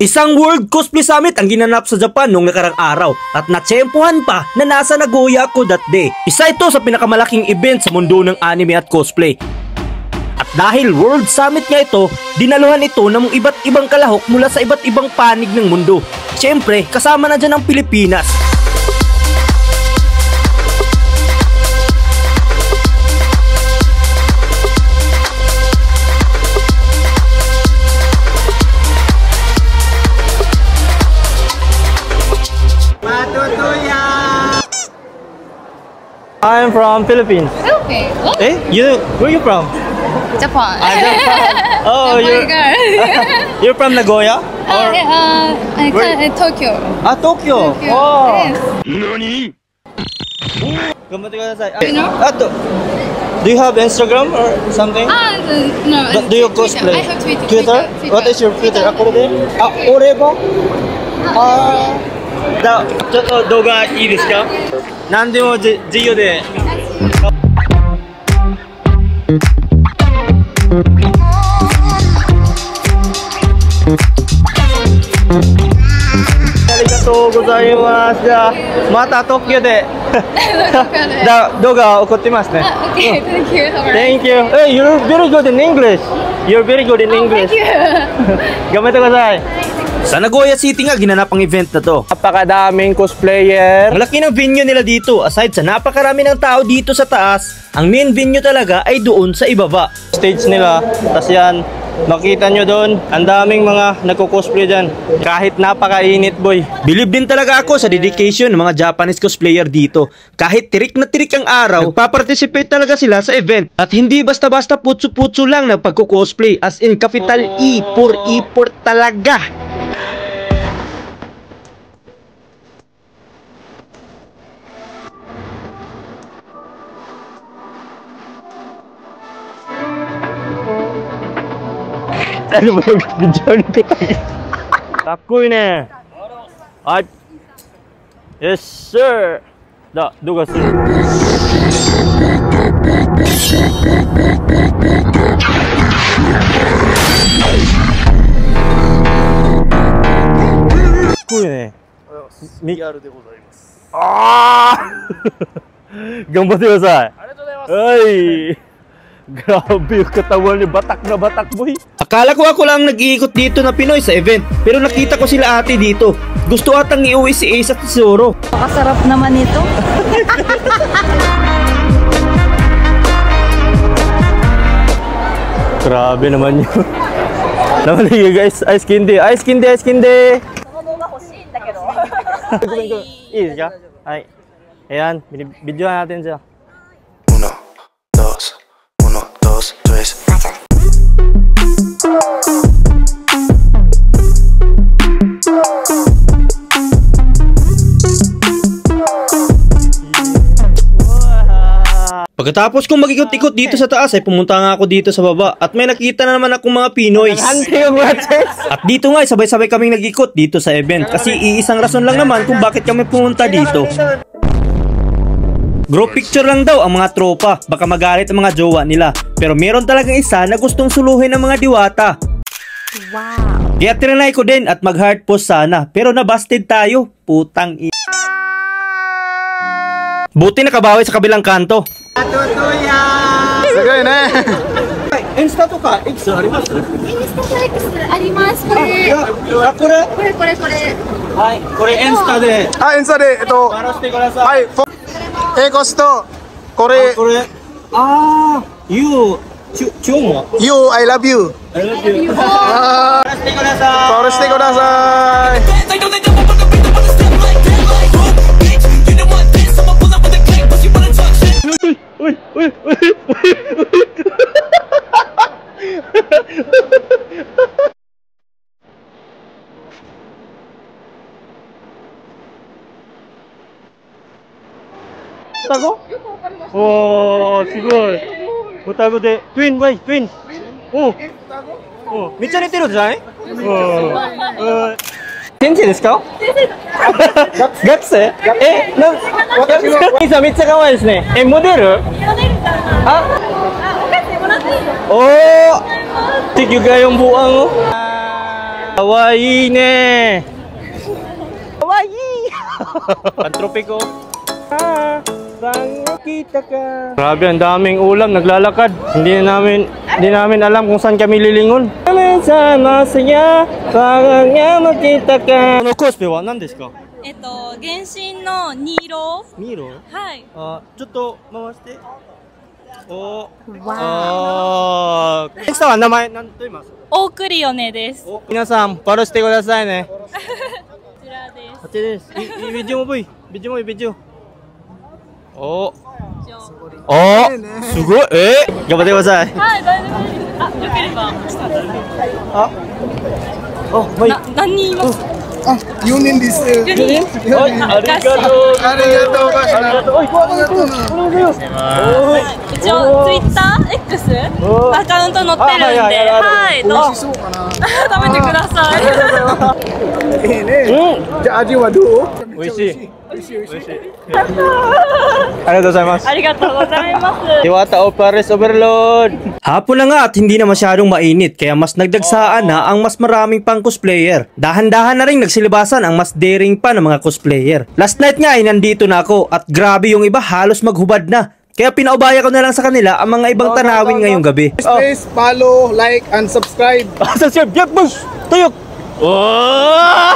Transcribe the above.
Isang World Cosplay Summit ang ginanap sa Japan noong nakarang araw at natsempohan pa na nasa Nagoya ako that day. Isa ito sa pinakamalaking event sa mundo ng anime at cosplay. At dahil World Summit nga ito, dinaluhan ito ng iba't ibang kalahok mula sa iba't ibang panig ng mundo. Siyempre, kasama na dyan ang Pilipinas. I'm from Philippines. Okay. What? Eh? Where are you from? Japan. Japan. Oh, you're from Nagoya? Or Tokyo. Tokyo. Tokyo. Oh. Yes. Nani? Gambatte kudasai. You know? Do you have Instagram or something? No. Do you cosplay? I have Twitter. Twitter? What is your Twitter? Oreba? ちょっと動画いいですか？何でも自由で。ありがとうございます。じゃあまた東京で動画送ってますね。Okay, thank you. Thank you. Hey, you're very good in English. You're very good in English. Thank you. 頑張ってください。 Sa Nagoya City nga ginanap ang event na to. Napakadaming cosplayer. Malaki ng venue nila dito. Aside sa napakarami ng tao dito sa taas, ang main venue talaga ay doon sa ibaba. Stage nila, tas yan, makita nyo doon, ang daming mga nagko-cosplay dyan. Kahit napakainit boy. Believe din talaga ako sa dedication ng mga Japanese cosplayer dito. Kahit tirik na tirik ang araw, nagpa-participate talaga sila sa event. At hindi basta-basta putso-putso lang ng pagko-cosplay, as in capital E for talaga. Ano ba yung video nito kayo? Takoy ne. Ay. Yes sir. Duga sir. Takoy ne. PR でございます。頑張ってください。ありがとうございます。はい。 Grabe yung katawan ni batak na batak boy. Akala ko ako lang nag-iikot dito na Pinoy sa event, pero nakita ko sila ate dito. Gusto atang iuwi si Ace at si Zoro. Pakasarap naman ito. Grabe naman yun. Naman yun guys, ice candy, ice candy, ice candy. Iya siya? Ay. Ayan, binibidyohan natin siya. 'Pagkatapos kong mag-ikot-ikot dito sa taas ay pumunta nga ako dito sa baba at may nakita na naman akong mga Pinoy. At dito nga sabay-sabay kaming nag-ikot dito sa event kasi iisang rason lang naman kung bakit kami pumunta dito. Group picture lang daw ang mga tropa, baka magalit ang mga jowa nila. Pero meron talagang isa na gustong suluhin ng mga diwata. Wow. Kaya trinay ko din at mag-heart pose sana, pero nabasted tayo. Putang i... Buti nakabawi sa kabilang kanto. Sagay na. Insta to ka? Insta arimasu? Instaと X あります。これ。はい、これインスタで。インスタでフォローしてください。はい。コストこれ。You も You I love you. I love you. フォローしてください。フォローしてください。双子？おー、すごい。双子で、トゥイン、トゥイン。めっちゃ似てるじゃない？先生ですか？学生？兄さんめっちゃ可愛いですね。モデル？おー! Tig yung buang oh. Kawaii ne. Kawaii. Pantropiko. Saan nakita ka? Grabe, ang daming ulam, naglalakad. Hindi namin alam kung saan kami lilingon. Sama saya, parang nga makita ka. Ano cosplay wa? Nan desu ka? 原神のニーロミーロー。はい。ちょっと回して。おー。さんは名前何と言います？オークリオネです。こ皆さん、フォローしてくださいね。ちらです。こっちです。ビジュも V。ビジュもいい、ビジュ。おすごい。頑張ってください。はい、大丈夫です。あ、よければ。何人います？4人です。4人。ありがとう。ありがとうございます。一応ツイッター X アカウント載ってるんで、はい、どうぞそうかな。食べてください。じゃあ味はどう？美味しい。美味しい美味しい。ありがとうございます。ありがとうございます。 Diwata o Paris Overload. Hapon na nga at hindi na masyadong mainit kaya mas nagdagsaan na ang mas maraming pang cosplayer. Dahan-dahan na rin nagsilibasan ang mas daring pa ng mga cosplayer. Last night nga ay nandito na ako at grabe yung iba halos maghubad na. Kaya pinaubaya ko na lang sa kanila ang mga ibang tanawin ngayong gabi. Please follow, like, and subscribe. Subscribe, Jack Bush! Tuyok! Oh!